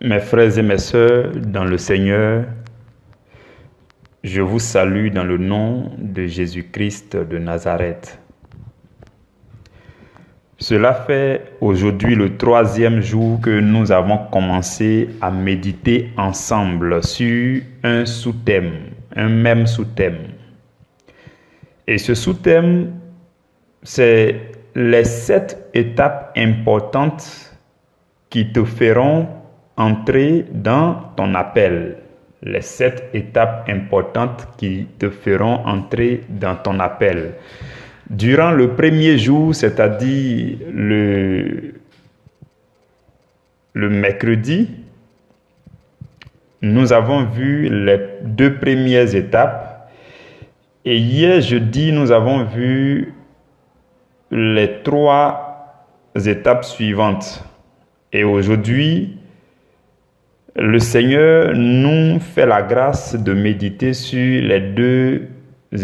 Mes frères et mes sœurs dans le Seigneur, je vous salue dans le nom de Jésus-Christ de Nazareth. Cela fait aujourd'hui le 3e jour que nous avons commencé à méditer ensemble sur un sous-thème, un même sous-thème. Et ce sous-thème, c'est les 7 étapes importantes qui te feront entrer dans ton appel. Les 7 étapes importantes qui te feront entrer dans ton appel. Durant le premier jour, c'est-à-dire le mercredi, nous avons vu les 2 premières étapes. Et hier, jeudi, nous avons vu les 3 étapes suivantes. Et aujourd'hui, le Seigneur nous fait la grâce de méditer sur les 2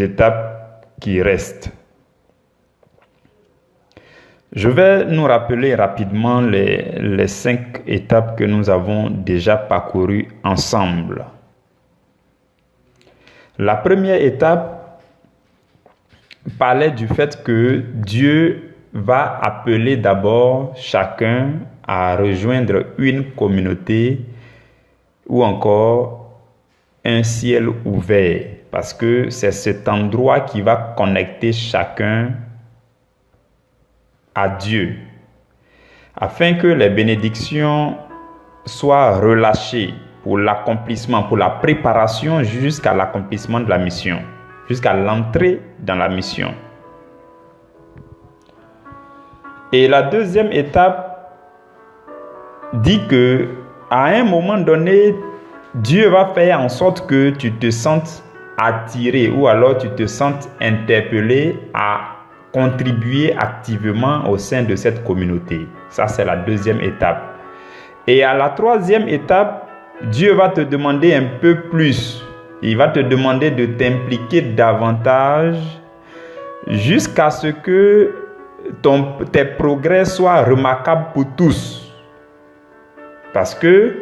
étapes qui restent. Je vais nous rappeler rapidement les 5 étapes que nous avons déjà parcourues ensemble. La première étape parlait du fait que Dieu va appeler d'abord chacun à rejoindre une communauté ou encore un ciel ouvert, parce que c'est cet endroit qui va connecter chacun à Dieu, afin que les bénédictions soient relâchées pour l'accomplissement, pour la préparation jusqu'à l'accomplissement de la mission, jusqu'à l'entrée dans la mission. Et la deuxième étape dit que à un moment donné, Dieu va faire en sorte que tu te sentes attiré ou alors tu te sentes interpellé à contribuer activement au sein de cette communauté. Ça, c'est la deuxième étape. Et à la 3e étape, Dieu va te demander un peu plus. Il va te demander de t'impliquer davantage jusqu'à ce que tes progrès soient remarquables pour tous. Parce que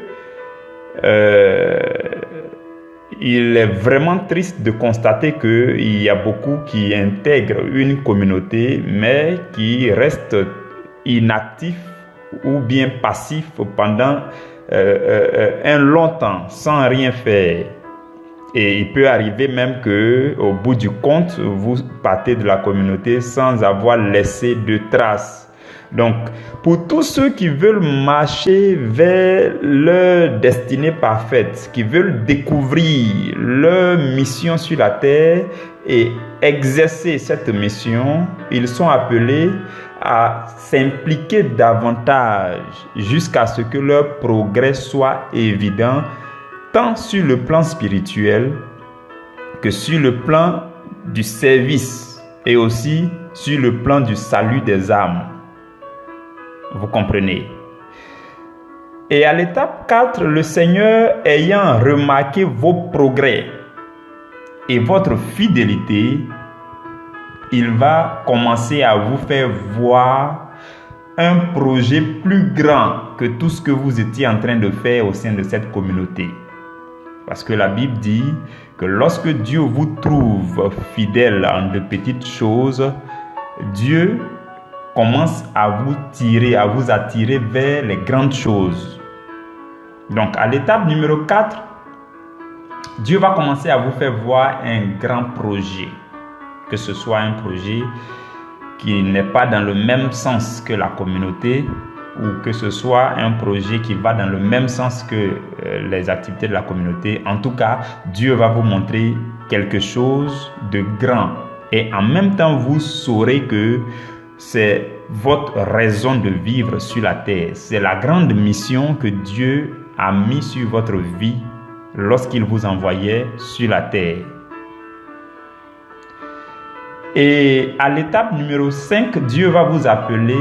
il est vraiment triste de constater qu'il y a beaucoup qui intègrent une communauté, mais qui restent inactifs ou bien passifs pendant un long temps, sans rien faire. Et il peut arriver même qu'au bout du compte, vous partez de la communauté sans avoir laissé de traces. Donc, pour tous ceux qui veulent marcher vers leur destinée parfaite, qui veulent découvrir leur mission sur la terre et exercer cette mission, ils sont appelés à s'impliquer davantage jusqu'à ce que leur progrès soit évident, tant sur le plan spirituel que sur le plan du service et aussi sur le plan du salut des âmes. Vous comprenez? Et à l'étape 4, le Seigneur ayant remarqué vos progrès et votre fidélité, il va commencer à vous faire voir un projet plus grand que tout ce que vous étiez en train de faire au sein de cette communauté. Parce que la Bible dit que lorsque Dieu vous trouve fidèle en de petites choses, Dieu commence à vous attirer vers les grandes choses. Donc, à l'étape numéro 4, Dieu va commencer à vous faire voir un grand projet. Que ce soit un projet qui n'est pas dans le même sens que la communauté, ou que ce soit un projet qui va dans le même sens que les activités de la communauté. En tout cas, Dieu va vous montrer quelque chose de grand. Et en même temps, vous saurez que c'est votre raison de vivre sur la terre. C'est la grande mission que Dieu a mis sur votre vie lorsqu'il vous envoyait sur la terre. Et à l'étape numéro 5, Dieu va vous appeler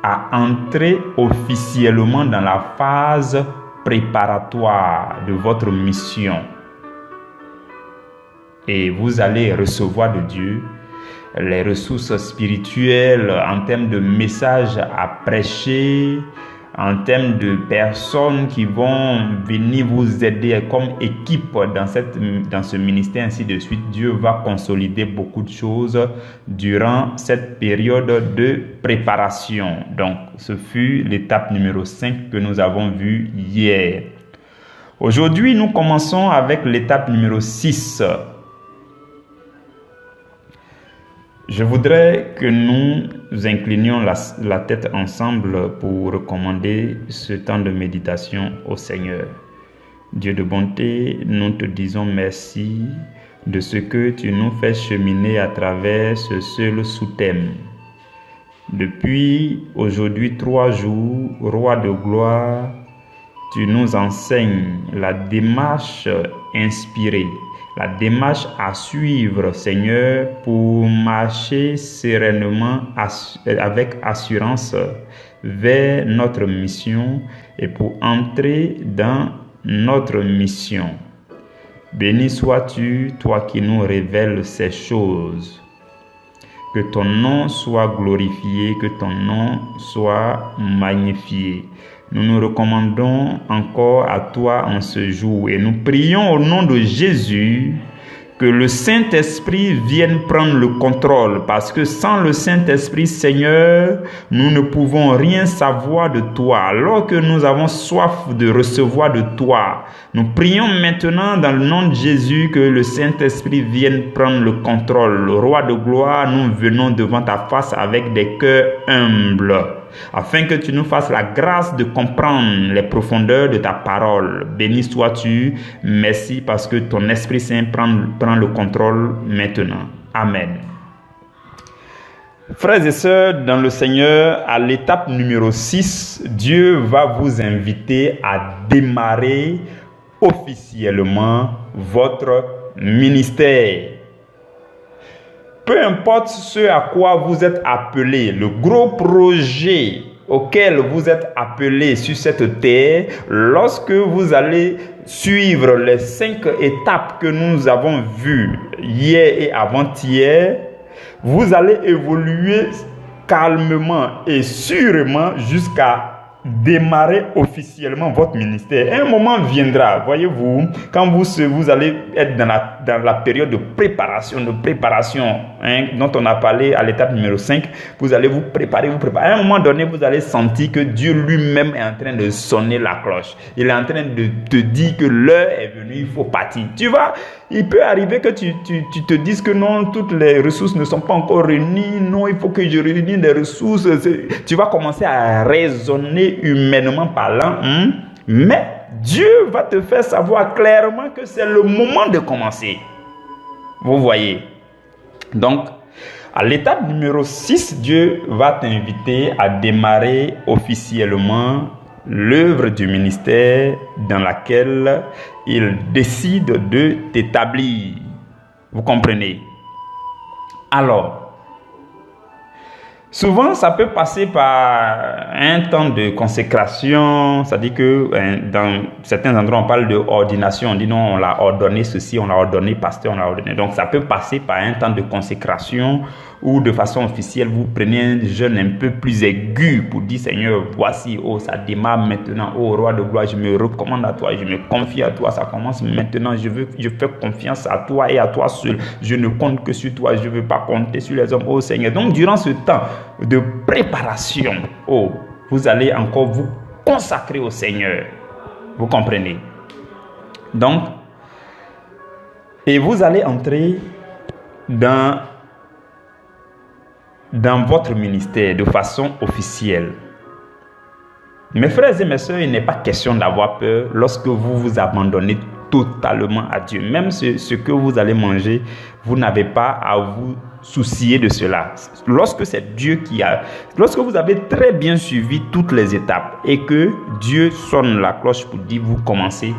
à entrer officiellement dans la phase préparatoire de votre mission. Et vous allez recevoir de Dieu les ressources spirituelles en termes de messages à prêcher, en termes de personnes qui vont venir vous aider comme équipe dans ce ministère, ainsi de suite. Dieu va consolider beaucoup de choses durant cette période de préparation. Donc, ce fut l'étape numéro 5 que nous avons vue hier. Aujourd'hui, nous commençons avec l'étape numéro 6. Je voudrais que nous inclinions la tête ensemble pour recommander ce temps de méditation au Seigneur. Dieu de bonté, nous te disons merci de ce que tu nous fais cheminer à travers ce seul sous-thème. Depuis aujourd'hui 3 jours, Roi de gloire, tu nous enseignes la démarche inspirée, la démarche à suivre, Seigneur, pour marcher sereinement avec assurance vers notre mission et pour entrer dans notre mission. Béni sois-tu, toi qui nous révèles ces choses. Que ton nom soit glorifié, que ton nom soit magnifié. Nous nous recommandons encore à toi en ce jour et nous prions au nom de Jésus que le Saint-Esprit vienne prendre le contrôle, parce que sans le Saint-Esprit, Seigneur, nous ne pouvons rien savoir de toi. Alors que nous avons soif de recevoir de toi, nous prions maintenant dans le nom de Jésus que le Saint-Esprit vienne prendre le contrôle. Le Roi de gloire, nous venons devant ta face avec des cœurs humbles, afin que tu nous fasses la grâce de comprendre les profondeurs de ta parole. Béni sois-tu. Merci parce que ton Esprit Saint prend le contrôle maintenant. Amen. Frères et sœurs, dans le Seigneur, à l'étape numéro 6, Dieu va vous inviter à démarrer officiellement votre ministère. Peu importe ce à quoi vous êtes appelé, le gros projet auquel vous êtes appelé sur cette terre, lorsque vous allez suivre les 5 étapes que nous avons vues hier et avant-hier, vous allez évoluer calmement et sûrement jusqu'à démarrer officiellement votre ministère. Un moment viendra, voyez-vous, quand vous allez être dans la période de préparation, dont on a parlé à l'étape numéro 5, vous allez vous préparer. À un moment donné, vous allez sentir que Dieu lui-même est en train de sonner la cloche. Il est en train de te dire que l'heure est venue, il faut partir. Tu vois, il peut arriver que tu te dises que non, toutes les ressources ne sont pas encore réunies. Non, il faut que je réunisse des ressources. Tu vas commencer à raisonner humainement parlant, mais Dieu va te faire savoir clairement que c'est le moment de commencer. Vous voyez. Donc, à l'étape numéro 6, Dieu va t'inviter à démarrer officiellement l'œuvre du ministère dans laquelle il décide de t'établir. Vous comprenez? Alors, souvent, ça peut passer par un temps de consécration, c'est-à-dire que dans certains endroits, on parle de ordination. On dit non, on l'a ordonné ceci, on l'a ordonné pasteur, on l'a ordonné. Donc, ça peut passer par un temps de consécration ou de façon officielle, vous prenez un jeûne un peu plus aigu pour dire Seigneur, voici, oh, ça démarre maintenant, oh, Roi de gloire, je me recommande à toi, je me confie à toi, ça commence maintenant, je fais confiance à toi et à toi seul, je ne compte que sur toi, je ne veux pas compter sur les hommes, oh Seigneur. Donc, durant ce temps de préparation, oh, vous allez encore vous consacrer au Seigneur, vous comprenez? Donc, et vous allez entrer dans votre ministère de façon officielle. Mes frères et mes sœurs, il n'est pas question d'avoir peur lorsque vous vous abandonnez totalement à Dieu. Même ce que vous allez manger, vous n'avez pas à vous soucier de cela. Lorsque c'est Dieu lorsque vous avez très bien suivi toutes les étapes et que Dieu sonne la cloche pour dire vous commencez,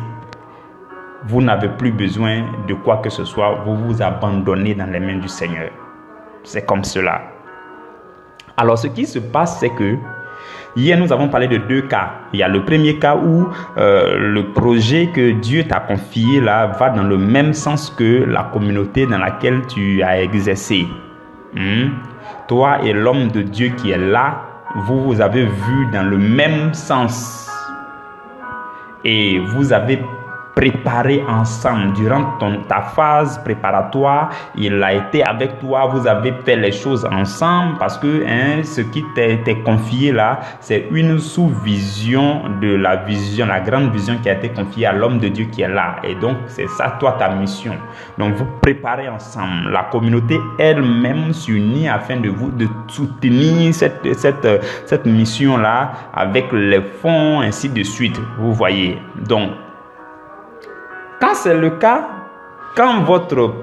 vous n'avez plus besoin de quoi que ce soit, vous vous abandonnez dans les mains du Seigneur. C'est comme cela. Alors, ce qui se passe, c'est que hier, nous avons parlé de 2 cas. Il y a le premier cas où le projet que Dieu t'a confié là va dans le même sens que la communauté dans laquelle tu as exercé. Toi et l'homme de Dieu qui est là vous avez vu dans le même sens et vous avez préparé ensemble durant ta phase préparatoire. Il a été avec toi, vous avez fait les choses ensemble parce que ce qui t'est confié là, c'est une sous-vision de la vision, la grande vision qui a été confiée à l'homme de Dieu qui est là. Et donc c'est ça toi ta mission. Donc vous préparez ensemble. La communauté elle-même s'unit afin de soutenir cette mission là avec les fonds ainsi de suite. Vous voyez. Donc quand c'est le cas, quand votre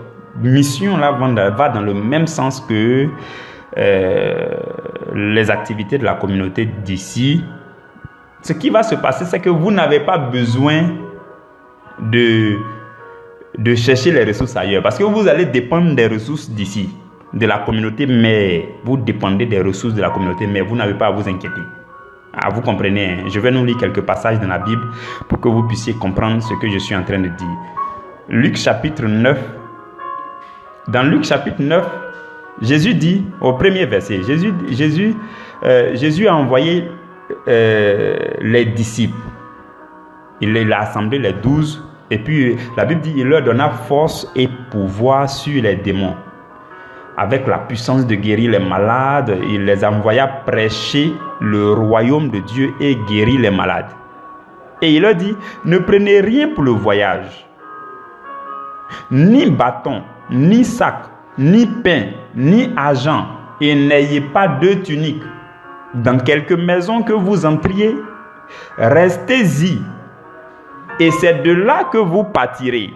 mission là va dans le même sens que les activités de la communauté d'ici, ce qui va se passer, c'est que vous n'avez pas besoin de chercher les ressources ailleurs. Parce que vous allez dépendre des ressources d'ici, de la communauté, mais vous dépendez des ressources de la communauté, mais vous n'avez pas à vous inquiéter. Ah, vous comprenez, je vais nous lire quelques passages dans la Bible pour que vous puissiez comprendre ce que je suis en train de dire. Luc chapitre 9. Dans Luc chapitre 9, Jésus dit, au premier verset, Jésus a envoyé les disciples. Il a assemblé les 12 et puis la Bible dit, il leur donna force et pouvoir sur les démons. Avec la puissance de guérir les malades, il les envoya prêcher le royaume de Dieu et guérir les malades. Et il leur dit, ne prenez rien pour le voyage, ni bâton, ni sac, ni pain, ni argent, et n'ayez pas de tunique. Dans quelque maison que vous entriez, restez-y, et c'est de là que vous partirez.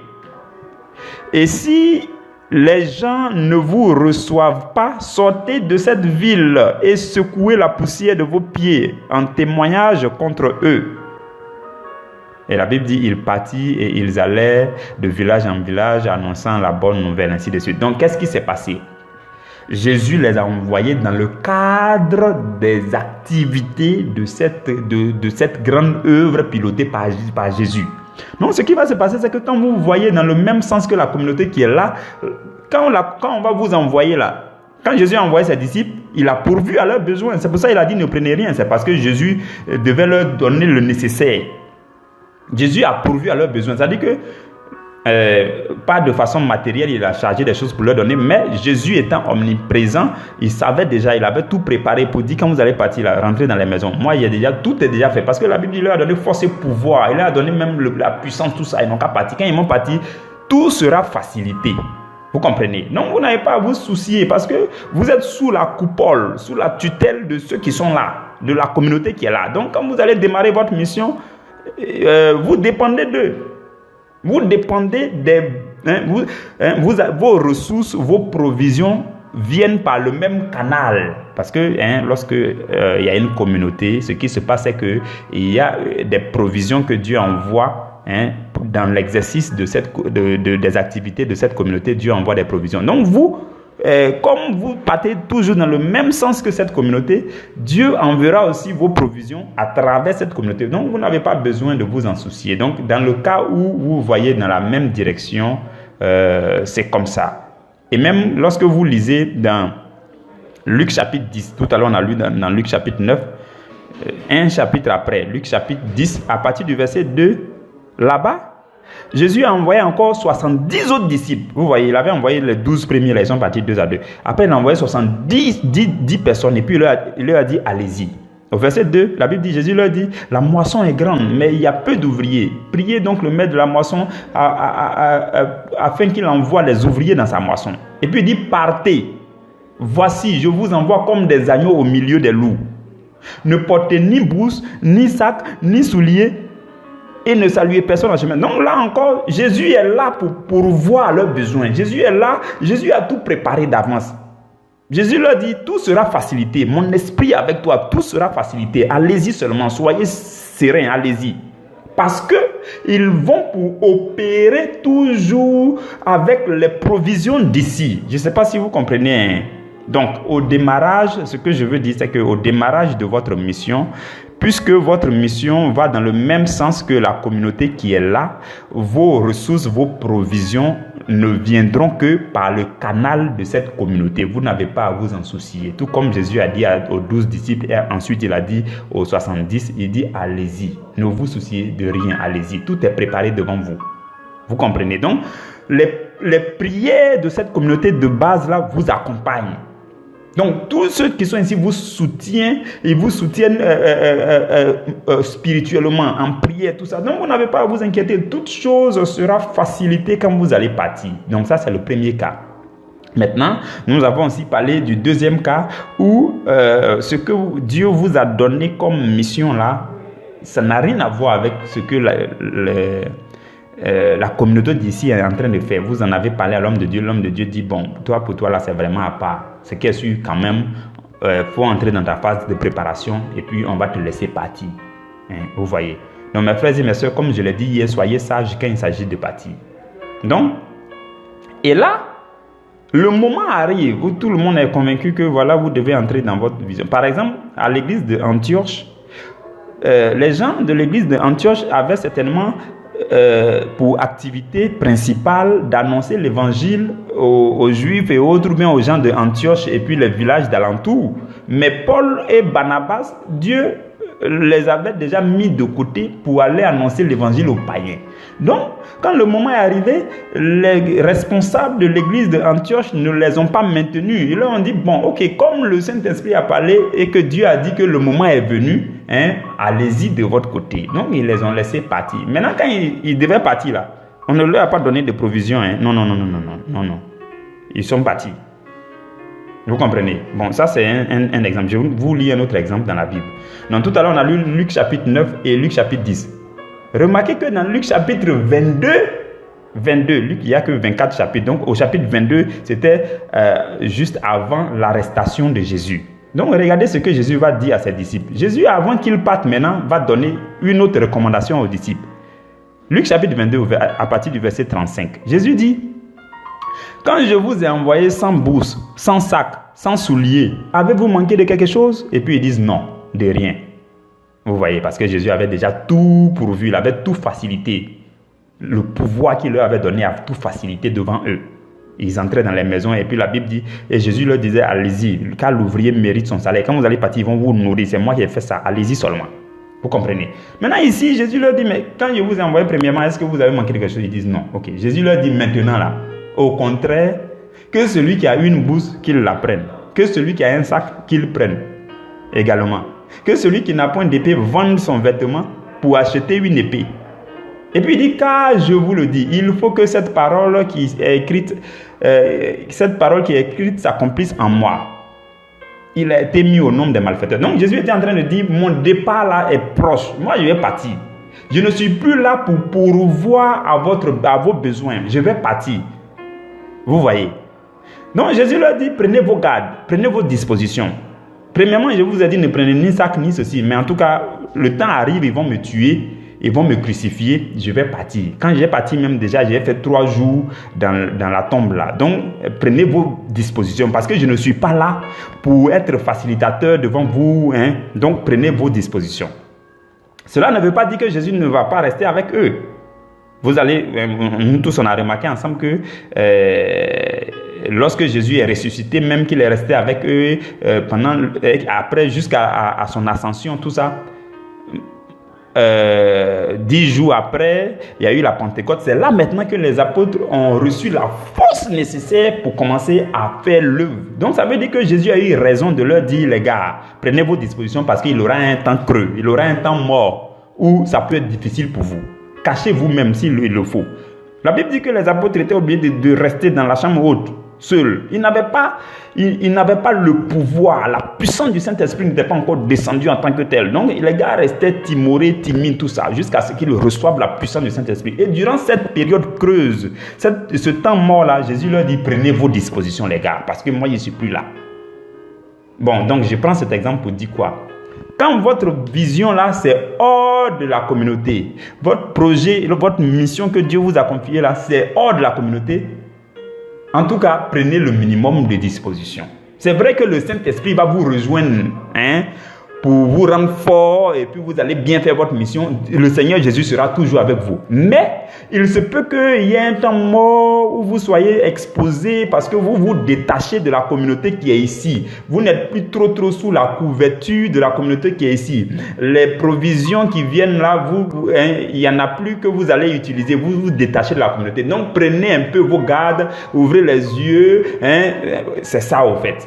Et si les gens ne vous reçoivent pas, sortez de cette ville et secouez la poussière de vos pieds en témoignage contre eux. Et la Bible dit, ils partirent et ils allaient de village en village annonçant la bonne nouvelle, ainsi de suite. Donc, qu'est-ce qui s'est passé? Jésus les a envoyés dans le cadre des activités de cette grande œuvre pilotée par Jésus. Donc, ce qui va se passer, c'est que quand vous voyez dans le même sens que la communauté qui est là, quand on va vous envoyer là, quand Jésus a envoyé ses disciples, il a pourvu à leurs besoins. C'est pour ça qu'il a dit ne prenez rien. C'est parce que Jésus devait leur donner le nécessaire. Jésus a pourvu à leurs besoins. C'est-à-dire que pas de façon matérielle, il a chargé des choses pour leur donner, mais Jésus étant omniprésent, il savait déjà, il avait tout préparé pour dire quand vous allez partir là, rentrer dans les maisons. Moi, tout est déjà fait parce que la Bible il leur a donné force et pouvoir, il leur a donné même la puissance, tout ça. Ils n'ont qu'à partir. Quand ils vont partir, tout sera facilité. Vous comprenez? Donc, vous n'avez pas à vous soucier parce que vous êtes sous la coupole, sous la tutelle de ceux qui sont là, de la communauté qui est là. Donc, quand vous allez démarrer votre mission, vous dépendez d'eux. Vous dépendez vos ressources, vos provisions viennent par le même canal. Parce que lorsque il y a une communauté, ce qui se passe, c'est qu'il y a des provisions que Dieu envoie dans l'exercice des activités de cette communauté. Dieu envoie des provisions. Donc vous, comme vous partez toujours dans le même sens que cette communauté, Dieu enverra aussi vos provisions à travers cette communauté. Donc, vous n'avez pas besoin de vous en soucier. Donc, dans le cas où vous voyez dans la même direction, c'est comme ça. Et même lorsque vous lisez dans Luc chapitre 10, tout à l'heure on a lu dans Luc chapitre 9, un chapitre après, Luc chapitre 10, à partir du verset 2, là-bas, Jésus a envoyé encore 70 autres disciples. Vous voyez, il avait envoyé les 12 premiers, là, ils sont partis 2 à 2. Après, il a envoyé 10 personnes et puis il leur a dit, allez-y. Au verset 2, la Bible dit, Jésus leur dit, la moisson est grande, mais il y a peu d'ouvriers. Priez donc le maître de la moisson afin qu'il envoie les ouvriers dans sa moisson. Et puis il dit, partez. Voici, je vous envoie comme des agneaux au milieu des loups. Ne portez ni brousse, ni sac, ni souliers, et ne saluez personne en chemin. Donc là encore, Jésus est là pour pourvoir leurs besoins. Jésus est là, Jésus a tout préparé d'avance. Jésus leur dit, tout sera facilité. Mon esprit avec toi, tout sera facilité. Allez-y seulement, soyez sereins, allez-y. Parce qu'ils vont pour opérer toujours avec les provisions d'ici. Je ne sais pas si vous comprenez. Donc, au démarrage, ce que je veux dire, c'est qu'au démarrage de votre mission, puisque votre mission va dans le même sens que la communauté qui est là, vos ressources, vos provisions ne viendront que par le canal de cette communauté. Vous n'avez pas à vous en soucier. Tout comme Jésus a dit aux 12 disciples et ensuite il a dit aux 70, il dit allez-y. Ne vous souciez de rien, allez-y. Tout est préparé devant vous. Vous comprenez? Donc, les prières de cette communauté de base-là vous accompagnent. Donc, tous ceux qui sont ici vous soutiennent, ils vous soutiennent spirituellement, en prière, tout ça. Donc, vous n'avez pas à vous inquiéter. Toute chose sera facilitée quand vous allez partir. Donc, ça, c'est le premier cas. Maintenant, nous avons aussi parlé du deuxième cas où ce que Dieu vous a donné comme mission là, ça n'a rien à voir avec ce que la communauté d'ici est en train de faire. Vous en avez parlé à l'homme de Dieu. L'homme de Dieu dit, bon, toi, pour toi, là, c'est vraiment à part. Ce qui est sûr, quand même, faut entrer dans ta phase de préparation et puis on va te laisser partir. Hein, vous voyez. Donc, mes frères et mes soeurs, comme je l'ai dit hier, soyez sages quand il s'agit de partir. Donc, et là, le moment arrive où tout le monde est convaincu que, voilà, vous devez entrer dans votre vision. Par exemple, à l'église d'Antioche, les gens de l'église d'Antioche avaient certainement pour activité principale d'annoncer l'évangile aux Juifs et autres, ou bien aux gens d'Antioche et puis les villages d'alentour. Mais Paul et Barnabas, Dieu les avait déjà mis de côté pour aller annoncer l'évangile aux païens. Donc, quand le moment est arrivé, les responsables de l'église d'Antioche ne les ont pas maintenus. Ils leur ont dit, bon, ok, comme le Saint-Esprit a parlé et que Dieu a dit que le moment est venu, hein, allez-y de votre côté. Donc, ils les ont laissés partir. Maintenant, quand ils devaient partir là, on ne leur a pas donné de provisions. Hein. Non. Ils sont partis. Vous comprenez? Bon, ça c'est un exemple. Je vais vous lire un autre exemple dans la Bible. Donc tout à l'heure, on a lu Luc chapitre 9 et Luc chapitre 10. Remarquez que dans Luc chapitre 22, Luc, il n'y a que 24 chapitres. Donc au chapitre 22, c'était juste avant l'arrestation de Jésus. Donc regardez ce que Jésus va dire à ses disciples. Jésus, avant qu'il parte maintenant, va donner une autre recommandation aux disciples. Luc chapitre 22, à partir du verset 35. Jésus dit, quand je vous ai envoyé sans bourse, sans sac, sans souliers, avez-vous manqué de quelque chose? Et puis ils disent non, de rien. Vous voyez, parce que Jésus avait déjà tout pourvu, il avait tout facilité. Le pouvoir qu'il leur avait donné a tout facilité devant eux. Ils entraient dans les maisons et puis la Bible dit, et Jésus leur disait, allez-y, car l'ouvrier mérite son salaire. Quand vous allez partir, ils vont vous nourrir, c'est moi qui ai fait ça, allez-y seulement. Vous comprenez? Maintenant ici, Jésus leur dit, mais quand je vous ai envoyé premièrement, est-ce que vous avez manqué de quelque chose? Ils disent non. Ok, Jésus leur dit maintenant là, au contraire, que celui qui a une bourse, qu'il la prenne. Que celui qui a un sac, qu'il prenne également. Que celui qui n'a point d'épée vende son vêtement pour acheter une épée. Et puis il dit, car je vous le dis, il faut que cette parole qui est écrite, s'accomplisse en moi. Il a été mis au nombre des malfaiteurs. Donc Jésus était en train de dire, mon départ là est proche. Moi je vais partir. Je ne suis plus là pour pourvoir à vos besoins. Je vais partir. Vous voyez. Donc Jésus leur dit, prenez vos gardes, prenez vos dispositions. Premièrement, je vous ai dit, ne prenez ni sac ni ceci. Mais en tout cas, le temps arrive, ils vont me tuer, ils vont me crucifier, je vais partir. Quand j'ai parti même déjà, j'ai fait 3 jours dans la tombe là. Donc, prenez vos dispositions parce que je ne suis pas là pour être facilitateur devant vous. Hein. Donc, prenez vos dispositions. Cela ne veut pas dire que Jésus ne va pas rester avec eux. Vous allez, nous tous on a remarqué ensemble que lorsque Jésus est ressuscité, même qu'il est resté avec eux après jusqu'à son ascension, tout ça, 10 jours après, il y a eu la Pentecôte. C'est là maintenant que les apôtres ont reçu la force nécessaire pour commencer à faire l'œuvre. Donc ça veut dire que Jésus a eu raison de leur dire, les gars, prenez vos dispositions parce qu'il aura un temps creux, il aura un temps mort où ça peut être difficile pour vous. Cachez-vous même s'il le faut. La Bible dit que les apôtres étaient obligés de rester dans la chambre haute, seuls. Ils n'avaient pas le pouvoir, la puissance du Saint-Esprit n'était pas encore descendue en tant que telle. Donc les gars restaient timorés, timides, tout ça, jusqu'à ce qu'ils reçoivent la puissance du Saint-Esprit. Et durant cette période creuse, ce temps mort-là, Jésus leur dit, prenez vos dispositions les gars, parce que moi je ne suis plus là. Bon, donc je prends cet exemple pour dire quoi? Quand votre vision là, c'est hors de la communauté, votre projet, votre mission que Dieu vous a confiée là, c'est hors de la communauté, en tout cas, prenez le minimum de disposition. C'est vrai que le Saint-Esprit va vous rejoindre pour vous rendre fort et puis vous allez bien faire votre mission. Le Seigneur Jésus sera toujours avec vous. Mais il se peut qu'il y ait un temps mort où vous soyez exposé parce que vous vous détachez de la communauté qui est ici. Vous n'êtes plus trop sous la couverture de la communauté qui est ici. Les provisions qui viennent là, il n'y en a plus que vous allez utiliser. Vous vous détachez de la communauté. Donc prenez un peu vos gardes, ouvrez les yeux. C'est ça au fait.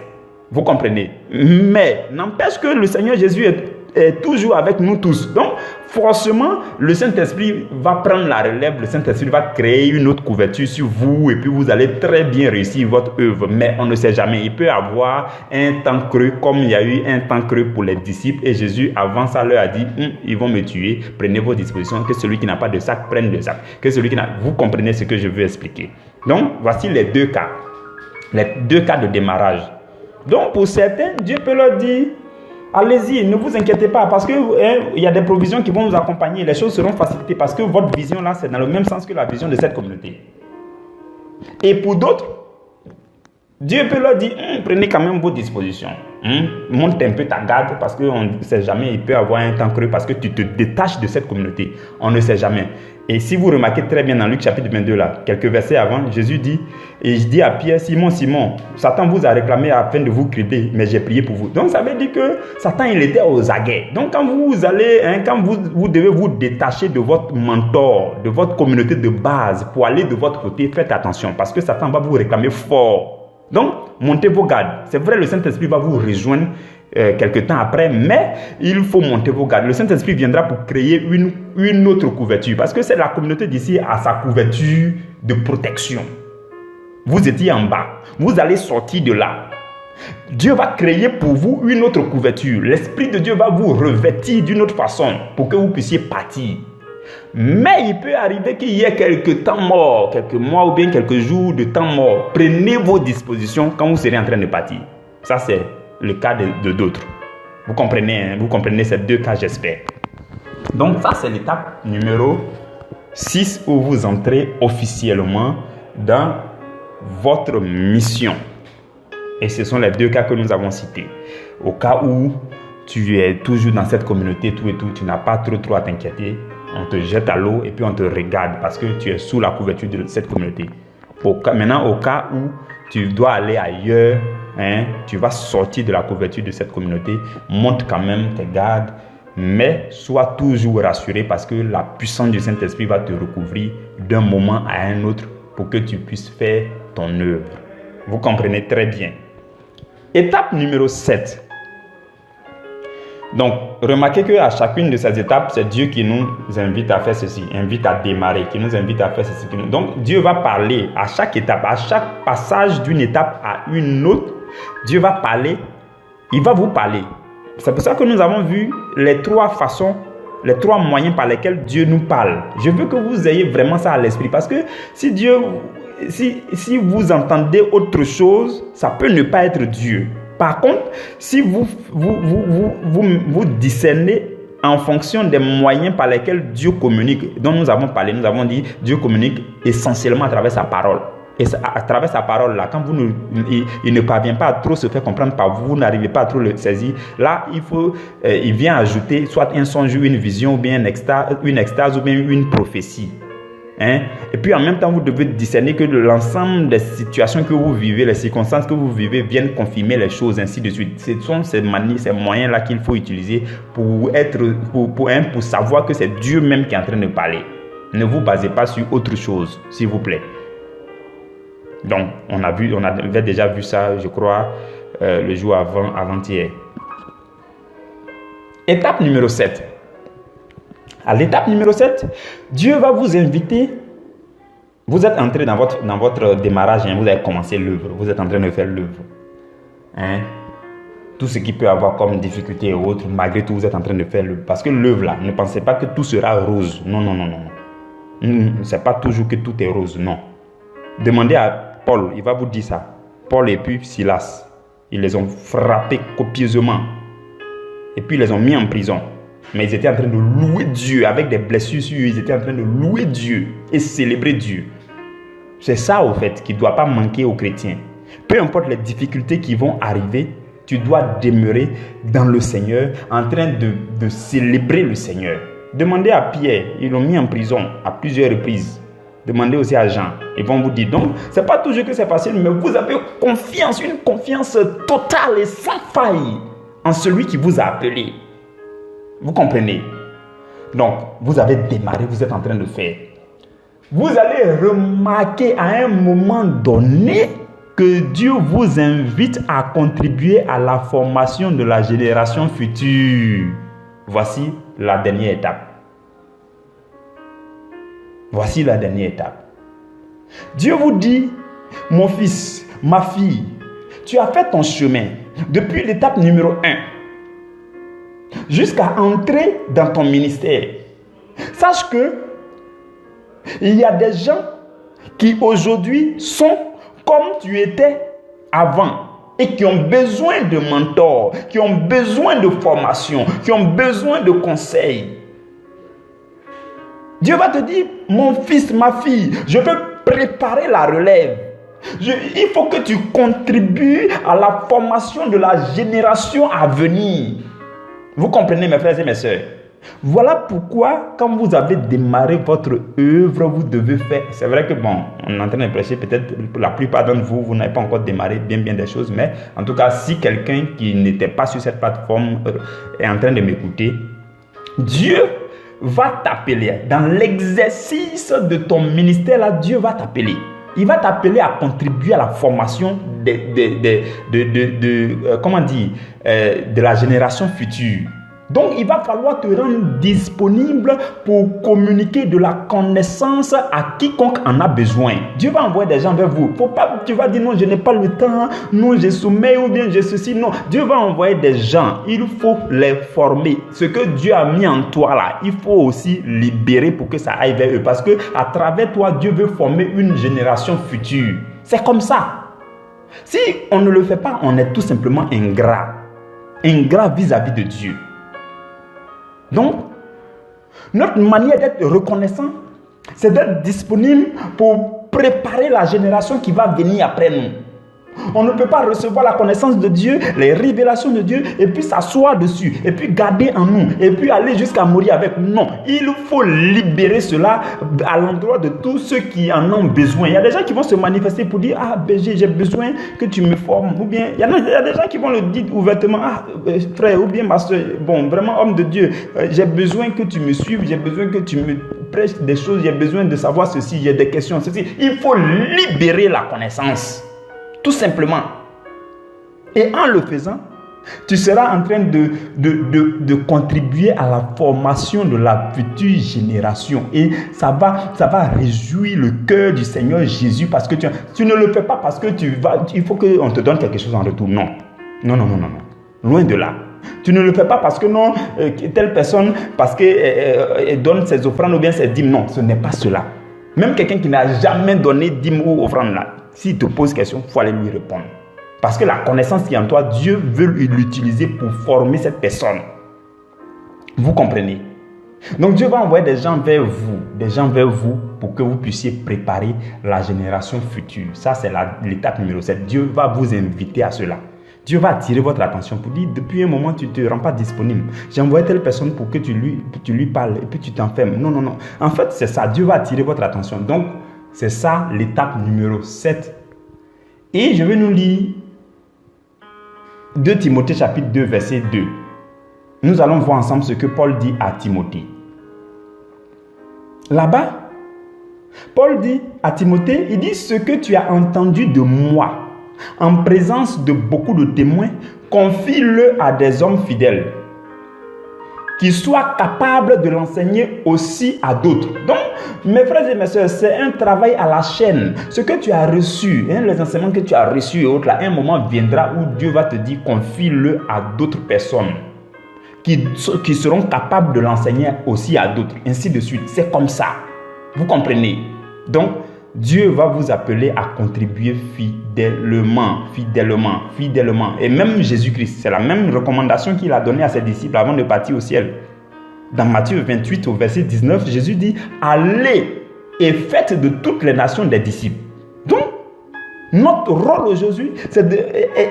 Vous comprenez? Mais n'empêche que le Seigneur Jésus est toujours avec nous tous. Donc, forcément, le Saint-Esprit va prendre la relève. Le Saint-Esprit va créer une autre couverture sur vous et puis vous allez très bien réussir votre œuvre. Mais on ne sait jamais. Il peut y avoir un temps creux comme il y a eu un temps creux pour les disciples. Et Jésus, avant ça, leur a dit, ils vont me tuer. Prenez vos dispositions. Que celui qui n'a pas de sac prenne le sac. Que celui qui n'a... Vous comprenez ce que je veux expliquer. Donc, voici les deux cas. Les deux cas de démarrage. Donc, pour certains, Dieu peut leur dire, allez-y, ne vous inquiétez pas, parce qu'il y a des provisions qui vont nous accompagner, les choses seront facilitées, parce que votre vision là, c'est dans le même sens que la vision de cette communauté. Et pour d'autres, Dieu peut leur dire, prenez quand même vos dispositions. Monte un peu ta garde, parce qu'on ne sait jamais, il peut y avoir un temps creux, parce que tu te détaches de cette communauté. On ne sait jamais. Et si vous remarquez très bien dans Luc chapitre 22, là, quelques versets avant, Jésus dit, et je dis à Pierre, Simon, Satan vous a réclamé afin de vous crier, mais j'ai prié pour vous. Donc ça veut dire que Satan, il était aux aguets. Donc quand vous allez, quand vous devez vous détacher de votre mentor, de votre communauté de base, pour aller de votre côté, faites attention, parce que Satan va vous réclamer fort. Donc, montez vos gardes. C'est vrai, le Saint-Esprit va vous rejoindre quelque temps après, mais il faut monter vos gardes. Le Saint-Esprit viendra pour créer une autre couverture, parce que c'est la communauté d'ici à sa couverture de protection. Vous étiez en bas, vous allez sortir de là. Dieu va créer pour vous une autre couverture. L'Esprit de Dieu va vous revêtir d'une autre façon pour que vous puissiez partir. Mais il peut arriver qu'il y ait quelques temps morts, quelques mois ou bien quelques jours de temps mort. Prenez vos dispositions quand vous serez en train de partir. Ça, c'est le cas de d'autres. Vous comprenez, vous comprenez ces deux cas, j'espère. Donc ça, c'est l'étape numéro 6 où vous entrez officiellement dans votre mission. Et ce sont les deux cas que nous avons cités. Au cas où tu es toujours dans cette communauté, tout et tout, tu n'as pas trop à t'inquiéter. On te jette à l'eau et puis on te regarde parce que tu es sous la couverture de cette communauté. Maintenant, au cas où tu dois aller ailleurs, tu vas sortir de la couverture de cette communauté, monte quand même tes gardes, mais sois toujours rassuré parce que la puissance du Saint-Esprit va te recouvrir d'un moment à un autre pour que tu puisses faire ton œuvre. Vous comprenez très bien. Étape numéro 7. Donc, remarquez qu'à chacune de ces étapes, c'est Dieu qui nous invite à faire ceci, invite à démarrer, qui nous invite à faire ceci. Donc, Dieu va parler à chaque étape, à chaque passage d'une étape à une autre. Dieu va parler, il va vous parler. C'est pour ça que nous avons vu les trois façons, les trois moyens par lesquels Dieu nous parle. Je veux que vous ayez vraiment ça à l'esprit parce que si vous entendez autre chose, ça peut ne pas être Dieu. Par contre, si vous discernez en fonction des moyens par lesquels Dieu communique, dont nous avons parlé, nous avons dit Dieu communique essentiellement à travers sa parole. Et à travers sa parole, là, quand il ne parvient pas à trop se faire comprendre par vous, vous n'arrivez pas à trop le saisir, là, il vient ajouter soit un songe, une vision, ou bien une extase, ou bien une prophétie. Et puis en même temps, vous devez discerner que l'ensemble des situations que vous vivez, les circonstances que vous vivez viennent confirmer les choses, ainsi de suite. Ce sont ces moyens-là qu'il faut utiliser pour savoir que c'est Dieu même qui est en train de parler. Ne vous basez pas sur autre chose, s'il vous plaît. Donc, on avait déjà vu ça, je crois, le jour avant-hier. Étape numéro 7. À l'étape numéro 7, Dieu va vous inviter. Vous êtes entré dans votre démarrage, vous avez commencé l'œuvre. Vous êtes en train de faire l'œuvre. Tout ce qui peut avoir comme difficulté et autres, malgré tout, vous êtes en train de faire l'œuvre. Parce que l'œuvre là, ne pensez pas que tout sera rose. Non. C'est pas toujours que tout est rose, non. Demandez à Paul, il va vous dire ça. Paul et puis Silas, ils les ont frappés copieusement. Et puis ils les ont mis en prison. Mais ils étaient en train de louer Dieu avec des blessures sur eux. Ils étaient en train de louer Dieu et célébrer Dieu. C'est ça, au fait, qui ne doit pas manquer aux chrétiens. Peu importe les difficultés qui vont arriver, tu dois demeurer dans le Seigneur, en train de célébrer le Seigneur. Demandez à Pierre, ils l'ont mis en prison à plusieurs reprises. Demandez aussi à Jean, ils vont vous dire. Donc, ce n'est pas toujours que c'est facile, mais vous avez confiance, une confiance totale et sans faille en celui qui vous a appelé. Vous comprenez? Donc, vous avez démarré, vous êtes en train de faire. Vous allez remarquer à un moment donné que Dieu vous invite à contribuer à la formation de la génération future. Voici la dernière étape. Voici la dernière étape. Dieu vous dit, mon fils, ma fille, tu as fait ton chemin depuis l'étape numéro 1 jusqu'à entrer dans ton ministère. Sache que il y a des gens qui aujourd'hui sont comme tu étais avant et qui ont besoin de mentors, qui ont besoin de formation, qui ont besoin de conseils. Dieu va te dire, mon fils, ma fille, je veux préparer la relève. Il faut que tu contribues à la formation de la génération à venir. Vous comprenez, mes frères et mes sœurs? Voilà pourquoi, quand vous avez démarré votre œuvre, vous devez faire. C'est vrai que, bon, on est en train de prêcher, peut-être pour la plupart d'entre vous, vous n'avez pas encore démarré bien des choses, mais en tout cas, si quelqu'un qui n'était pas sur cette plateforme est en train de m'écouter, Dieu va t'appeler. Dans l'exercice de ton ministère, là, Dieu va t'appeler. Il va t'appeler à contribuer à la formation de la génération future. Donc, il va falloir te rendre disponible pour communiquer de la connaissance à quiconque en a besoin. Dieu va envoyer des gens vers vous. Faut pas, tu vas dire non, je n'ai pas le temps, non, j'ai sommeil ou bien j'ai ceci. Non, Dieu va envoyer des gens. Il faut les former. Ce que Dieu a mis en toi là, il faut aussi libérer pour que ça aille vers eux. Parce que à travers toi, Dieu veut former une génération future. C'est comme ça. Si on ne le fait pas, on est tout simplement ingrat. Ingrat vis-à-vis de Dieu. Donc, notre manière d'être reconnaissant, c'est d'être disponible pour préparer la génération qui va venir après nous. On ne peut pas recevoir la connaissance de Dieu, les révélations de Dieu, et puis s'asseoir dessus, et puis garder en nous, et puis aller jusqu'à mourir avec nous. Non, il faut libérer cela à l'endroit de tous ceux qui en ont besoin. Il y a des gens qui vont se manifester pour dire, ah BG, j'ai besoin que tu me formes. Ou bien, il y a des gens qui vont le dire ouvertement, ah frère, ou bien ma soeur, bon, vraiment homme de Dieu, j'ai besoin que tu me suives, j'ai besoin que tu me prêches des choses, j'ai besoin de savoir ceci, j'ai des questions, ceci. Il faut libérer la connaissance. Tout simplement. Et en le faisant, tu seras en train de contribuer à la formation de la future génération. Et ça va réjouir le cœur du Seigneur Jésus parce que tu ne le fais pas parce que il faut qu'on te donne quelque chose en retour. Non. Non. Loin de là. Tu ne le fais pas parce que non, telle personne, parce qu'elle donne ses offrandes ou bien ses dîmes. Non, ce n'est pas cela. Même quelqu'un qui n'a jamais donné dîmes ou offrandes là, s'il te pose question, il faut aller lui répondre. Parce que la connaissance qui est en toi, Dieu veut l'utiliser pour former cette personne. Vous comprenez? Donc Dieu va envoyer des gens vers vous pour que vous puissiez préparer la génération future. Ça, c'est l'étape numéro 7. Dieu va vous inviter à cela. Dieu va attirer votre attention pour dire, depuis un moment, tu ne te rends pas disponible. J'ai envoyé telle personne pour que tu lui parles et puis tu t'enfermes. Non. En fait, c'est ça. Dieu va attirer votre attention. Donc, c'est ça l'étape numéro 7. Et je vais nous lire 2 Timothée chapitre 2 verset 2. Nous allons voir ensemble ce que Paul dit à Timothée. Là-bas, Paul dit à Timothée, il dit ce que tu as entendu de moi en présence de beaucoup de témoins, confie-le à des hommes fidèles qui soient capables de l'enseigner aussi à d'autres. Donc, mes frères et mes sœurs, c'est un travail à la chaîne. Ce que tu as reçu, les enseignements que tu as reçus et autres, là, un moment viendra où Dieu va te dire confie-le à d'autres personnes qui seront capables de l'enseigner aussi à d'autres, ainsi de suite. C'est comme ça. Vous comprenez? Donc, Dieu va vous appeler à contribuer fidèlement. Et même Jésus-Christ, c'est la même recommandation qu'il a donnée à ses disciples avant de partir au ciel. Dans Matthieu 28 au verset 19, Jésus dit, allez et faites de toutes les nations des disciples. Donc, Notre rôle aujourd'hui,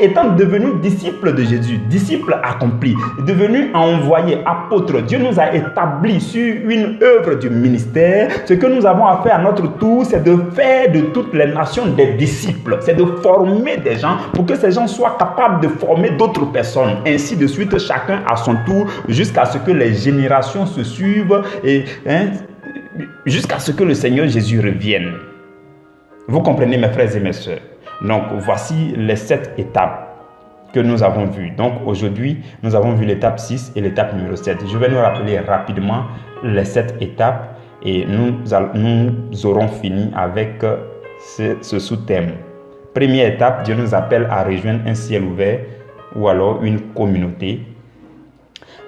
étant devenu disciple de Jésus, disciple accompli, devenu envoyé, apôtre, Dieu nous a établis sur une œuvre du ministère. Ce que nous avons à faire à notre tour, c'est de faire de toutes les nations des disciples. C'est de former des gens pour que ces gens soient capables de former d'autres personnes. Ainsi de suite, chacun à son tour, jusqu'à ce que les générations se suivent et jusqu'à ce que le Seigneur Jésus revienne. Vous comprenez, mes frères et mes sœurs? Donc, voici les 7 étapes que nous avons vues. Donc, aujourd'hui, nous avons vu l'étape 6 et l'étape numéro 7. Je vais nous rappeler rapidement les 7 étapes et nous aurons fini avec ce sous-thème. Première étape, Dieu nous appelle à rejoindre un ciel ouvert ou alors une communauté.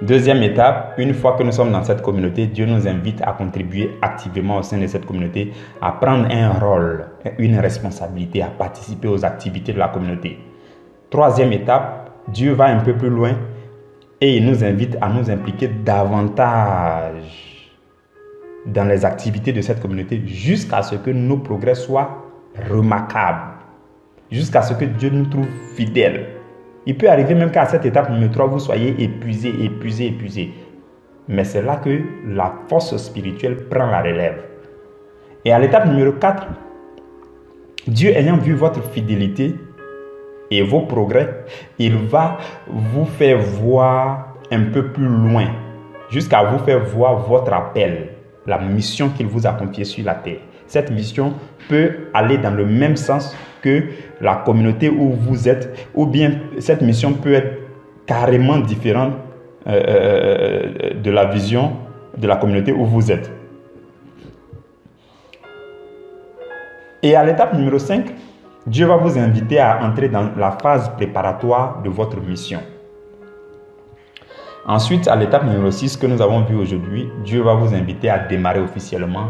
Deuxième étape, une fois que nous sommes dans cette communauté, Dieu nous invite à contribuer activement au sein de cette communauté, à prendre un rôle, une responsabilité, à participer aux activités de la communauté. Troisième étape, Dieu va un peu plus loin et il nous invite à nous impliquer davantage dans les activités de cette communauté jusqu'à ce que nos progrès soient remarquables, jusqu'à ce que Dieu nous trouve fidèles. Il peut arriver même qu'à cette étape numéro 3, vous soyez épuisé. Mais c'est là que la force spirituelle prend la relève. Et à l'étape numéro 4, Dieu ayant vu votre fidélité et vos progrès, il va vous faire voir un peu plus loin, jusqu'à vous faire voir votre appel, la mission qu'il vous a confiée sur la terre. Cette mission peut aller dans le même sens que la communauté où vous êtes, ou bien cette mission peut être carrément différente de la vision de la communauté où vous êtes. Et à l'étape numéro 5, Dieu va vous inviter à entrer dans la phase préparatoire de votre mission. Ensuite, à l'étape numéro 6 que nous avons vu aujourd'hui, Dieu va vous inviter à démarrer officiellement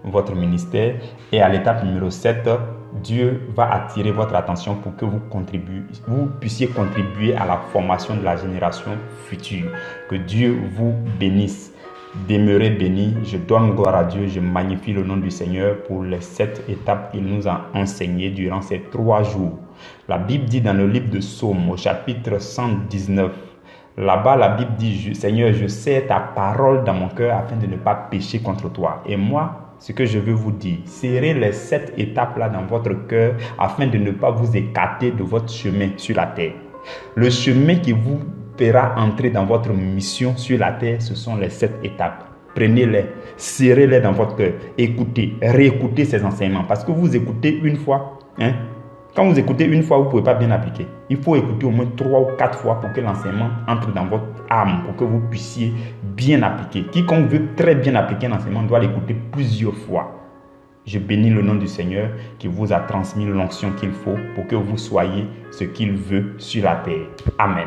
votre ministère. Et à l'étape numéro 7, Dieu va attirer votre attention pour que vous puissiez contribuer à la formation de la génération future. Que Dieu vous bénisse. Demeurez bénis. Je donne gloire à Dieu. Je magnifie le nom du Seigneur pour les 7 étapes qu'il nous a enseignées durant ces 3 jours. La Bible dit dans le livre de Psaume au chapitre 119, là-bas, la Bible dit, Seigneur, je sais ta parole dans mon cœur afin de ne pas pécher contre toi. Et moi, ce que je veux vous dire, serrez les 7 étapes-là dans votre cœur afin de ne pas vous écarter de votre chemin sur la terre. Le chemin qui vous fera entrer dans votre mission sur la terre, ce sont les 7 étapes. Prenez-les, serrez-les dans votre cœur, écoutez, réécoutez ces enseignements. Parce que vous écoutez une fois, quand vous écoutez une fois, vous ne pouvez pas bien appliquer. Il faut écouter au moins 3 ou 4 fois pour que l'enseignement entre dans votre âme, pour que vous puissiez bien appliquer. Quiconque veut très bien appliquer un enseignement doit l'écouter plusieurs fois. Je bénis le nom du Seigneur qui vous a transmis l'onction qu'il faut pour que vous soyez ce qu'il veut sur la terre. Amen.